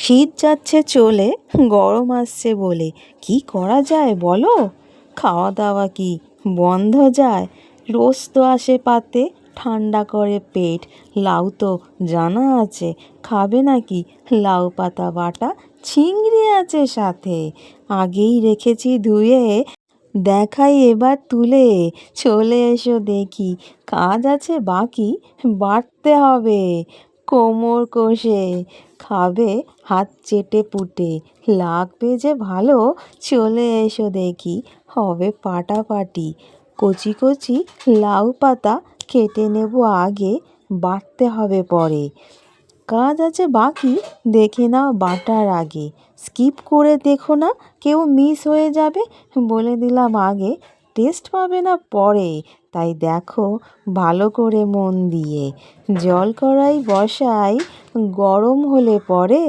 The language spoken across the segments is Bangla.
শীত যাচ্ছে চলে, গরম আসছে বলে কি করা যায় বলো? খাওয়া দাওয়া কি বন্ধ যায়? রোজ তো আসে পাতে, ঠান্ডা করে পেট। লাউ তো জানা আছে, খাবে নাকি লাউ পাতা বাটা? চিংড়ি আছে সাথে, আগেই রেখেছি ধুয়ে, দেখাই এবার তুলে। চলে এসো দেখি, কাজ আছে বাকি, বাড়তে হবে কোমর কষে। খাবে হাত চেটে পুটে, লাগবে যে ভালো। চলে এসো দেখি, হবে পাটাপাটি। কচি কচি লাউ পাতা কেটে নেব আগে, বাটতে হবে পরে। কাজ আছে বাকি, দেখে নাও বাটার আগে। স্কিপ করে দেখো না, কেউ মিস হয়ে যাবে। বলে দিলাম আগে, টেস্ট পাবে না পরে। তাই দেখো ভালো করে মন দিয়ে। জল কড়াই বসাই, গরম হলে পরে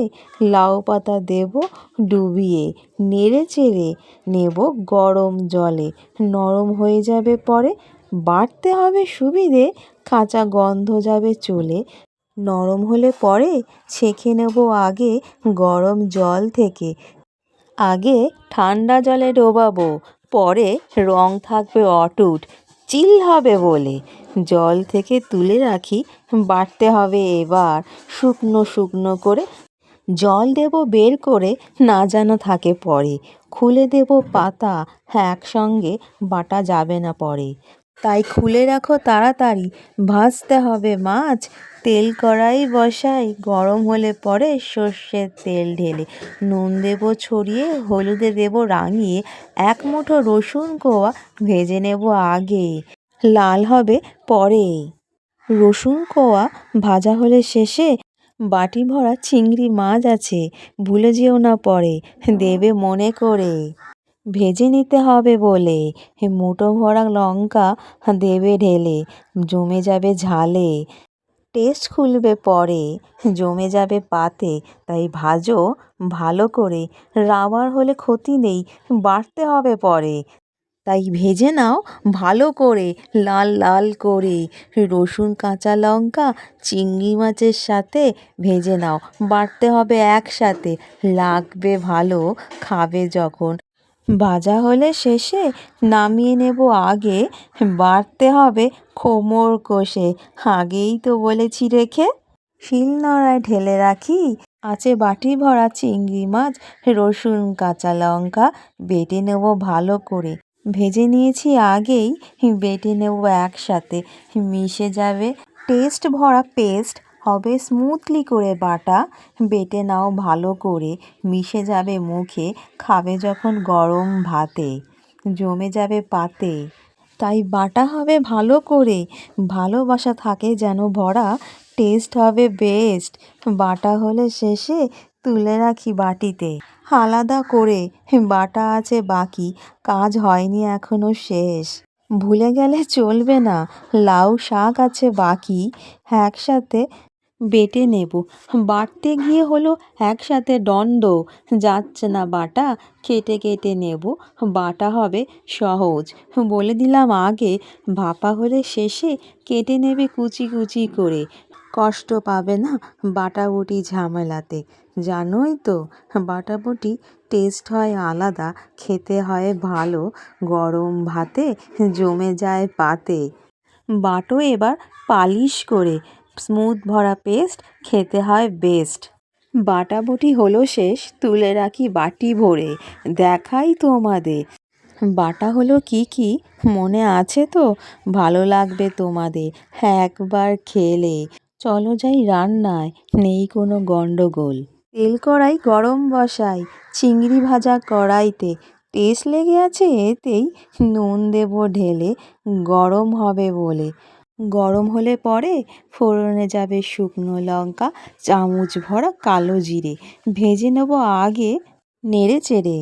লাউ পাতা দেব ডুবিয়ে। নেড়ে চেড়ে নেব গরম জলে, নরম হয়ে যাবে পরে। বাটতে হবে সুবিধে, কাঁচা গন্ধ যাবে চলে। নরম হলে পরে ছেঁকে নেব আগে গরম জল থেকে। আগে ঠান্ডা জলে ডোবাবো, পরে রং থাকবে অটুট, চিল হবে বলে। জল থেকে তুলে রাখি, বাটতে হবে এবার শুকনো শুকনো করে। জল দেব বের করে, না যেন থাকে পরে। খুলে দেব পাতা, একসঙ্গে বাটা যাবে না পরে। তাই খুলে রাখো তাড়াতাড়ি, ভাজতে হবে মাছ। তেল কড়াই বসাই, গরম হলে পরে সর্ষের তেল ঢেলে নুন দেব ছড়িয়ে, হলুদে দেব রাঙিয়ে। এক মুঠো রসুন কোয়া ভেজে নেব আগে, লাল হবে পরে। রসুন কোয়া ভাজা হলে শেষে বাটি ভরা চিংড়ি মাছ আছে, ভুলে যেও না পরে, দেবে মনে করে। ভেজে নিতে হবে বলে, মুঠো ভরা লঙ্কা দেবে ঢেলে, জমে যাবে ঝালে। টেস্ট খুলবে পরে, জমে যাবে পাতে। তাই ভাজো ভালো করে, রাবার হলে ক্ষতি নেই, বাড়তে হবে পরে। তাই ভেজে নাও ভালো করে, লাল লাল করে। রসুন কাঁচা লঙ্কা চিংড়ি মাছের সাথে ভেজে নাও, বাটতে হবে একসাথে। লাগবে ভালো খাবে যখন। ভাজা হলে শেষে নামিয়ে নেব আগে, বাড়তে হবে কোমর কষে। আগেই তো বলেছি রেখে। শিলনোড়ায় ঢেলে রাখি, আছে বাটি ভরা চিংড়ি মাছ। রসুন কাঁচা লঙ্কা বেটে নেব ভালো করে। ভেজে নিয়েছি আগেই, বেটে নেব একসাথে, মিশে যাবে। টেস্ট ভরা পেস্ট হবে স্মুথলি করে বাটা। বেটে নাও ভালো করে, মিশে যাবে মুখে। খাবে যখন গরম ভাতে, জমে যাবে পাতে। তাই বাটা হবে ভালো করে, ভালোবাসা থাকে যেন ভরা। টেস্ট হবে বেস্ট, বাটা হলে শেষে তুলে রাখি বাটিতে আলাদা করে। বাটা আছে বাকি, কাজ হয়নি এখনো শেষ। ভুলে গেলে চলবে না, লাউ শাক আছে বাকি, একসাথে বেটে নেব। বাটতে গিয়ে হলো একসাথে দণ্ড, যাচ্ছে না বাটা, কেটে কেটে নেব। বাটা হবে সহজ, বলে দিলাম আগে। ভাপা হলে শেষে কেটে নেবে কুচি কুচি করে। কষ্ট পাবে না বাটাবুটি ঝামেলাতে। জানোই তো বাটাবুটি টেস্ট হয় আলাদা, খেতে হয় ভালো। গরম ভাতে জমে যায় পাতে। বাটো এবার পালিশ করে, স্মুথ ভরা পেস্ট খেতে হয় বেস্ট। বাটাবুটি হলো শেষ, তুলে রাখি বাটি ভরে। দেখাই তোমাদের বাটা হলো কি কি, মনে আছে তো? ভালো লাগবে তোমাদের একবার খেলে। চলো যাই রান্নায়, নেই কোনো গন্ডগোল। তেল কড়াই গরম বসাই, চিংড়ি ভাজা কড়াইতে। টেস্ট লেগে আছে এতেই, নুন দেব ঢেলে, গরম হবে বলে। গরম হলে পরে ফোড়নে যাবে শুকনো লঙ্কা, চামচ ভরা কালো জিরে। ভেজে নেব আগে নেড়ে চেড়ে,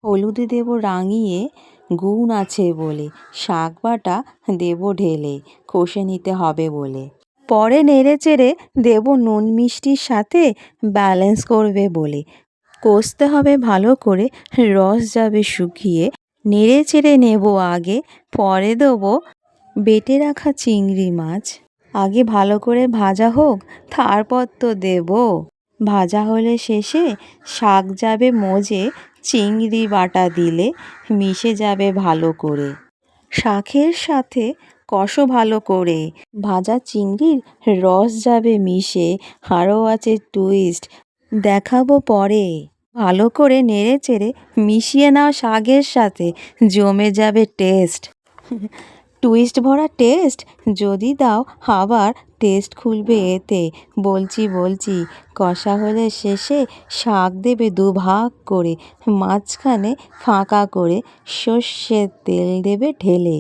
হলুদে দেব রাঙিয়ে। গুণ আছে বলে শাক বাটা দেব ঢেলে, কষে নিতে হবে বলে। পরে নেড়ে চেড়ে দেব নুন মিষ্টির সাথে, ব্যালেন্স করবে বলে। কষতে হবে ভালো করে, রস যাবে শুকিয়ে। নেড়ে চেড়ে নেব আগে, পরে দেবো বেটে রাখা চিংড়ি মাছ। আগে ভালো করে ভাজা হোক, তারপর তো দেব ভাজা হলে শেষে শাক যাবে মজে, চিংড়ি বাটা দিলে মিশে যাবে ভালো করে। শাকের সাথে কষো ভালো করে, ভাজা চিংড়ির রস যাবে মিশে, আরও আছে টুইস্ট, দেখাবো পরে। ভালো করে নেড়ে চেড়ে মিশিয়ে নাও শাকের সাথে, জমে যাবে টেস্ট। টুইস্ট ভরা টেস্ট যদি দাও আবার, টেস্ট খুলবে এতে। বলছি কষা হলে শেষে শাক দেবে দুভাগ করে, মাঝখানে ফাঁকা করে সর্ষের তেল দেবে ঢেলে।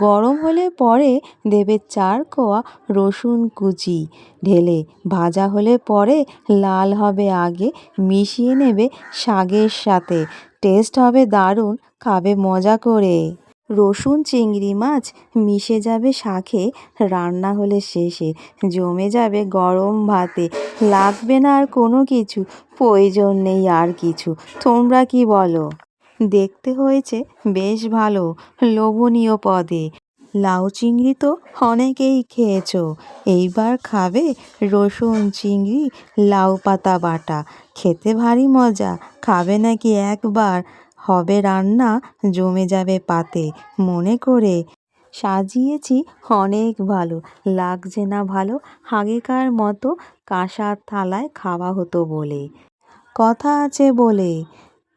গরম হলে পরে দেবে 4 কোয়া রসুন কুচি ঢেলে। ভাজা হলে পরে লাল হবে আগে, মিশিয়ে নেবে শাকের সাথে, টেস্ট হবে দারুণ, খাবে মজা করে। রসুন চিংড়ি মাছ মিশে যাবে শাকে, রান্না হলে শেষে জমে যাবে গরম ভাতে, লাগবে না আর কোনো কিছু, প্রয়োজন নেই আর কিছু। তোমরা কি বলো? দেখতে হয়েছে বেশ ভালো, লোভনীয় পদে। লাউ চিংড়ি তো অনেকেই খেয়েছো, এইবার খাবে রসুন চিংড়ি লাউ পাতা বাটা, খেতে ভারী মজা, খাবে নাকি একবার? হবে রান্না, জমে যাবে পাতে, মনে করে সাজিয়েছি অনেক ভালো, লাগছে না ভালো, আগেকার মতো কাঁসার থালায় খাওয়া হতো বলে। কথা আছে বলে,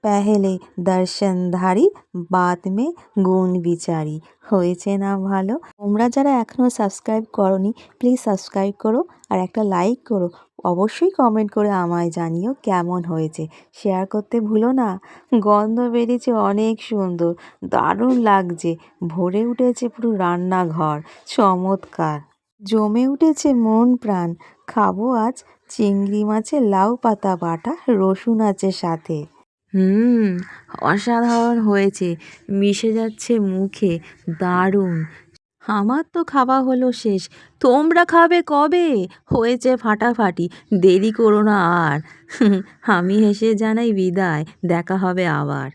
পেহেলে দর্শনধারী বাদ মে গুণ বিচারি। হয়েছে না ভালো? তোমরা যারা এখনও সাবস্ক্রাইব করনি প্লিজ সাবস্ক্রাইব করো আর একটা লাইক করো। অবশ্যই কমেন্ট করে আমায় জানিও কেমন হয়েছে। শেয়ার করতে ভুলো না। গন্ধ বেরিয়েছে অনেক সুন্দর, দারুণ লাগছে, ভরে উঠেছে পুরো রান্নাঘর, চমৎকার। জমে উঠেছে মন প্রাণ, খাবো আজ চিংড়ি মাছের লাউ পাতা বাটা, রসুন আছে সাথে। অসাধারণ হয়েছে, মিশে যাচ্ছে মুখে, দারুণ। আমার তো খাওয়া হলো শেষ, তোমরা খাবে কবে? হয়েছে ফাটাফাটি, দেরি করো না আর। আমি হেসে জানাই বিদায়, দেখা হবে আবার।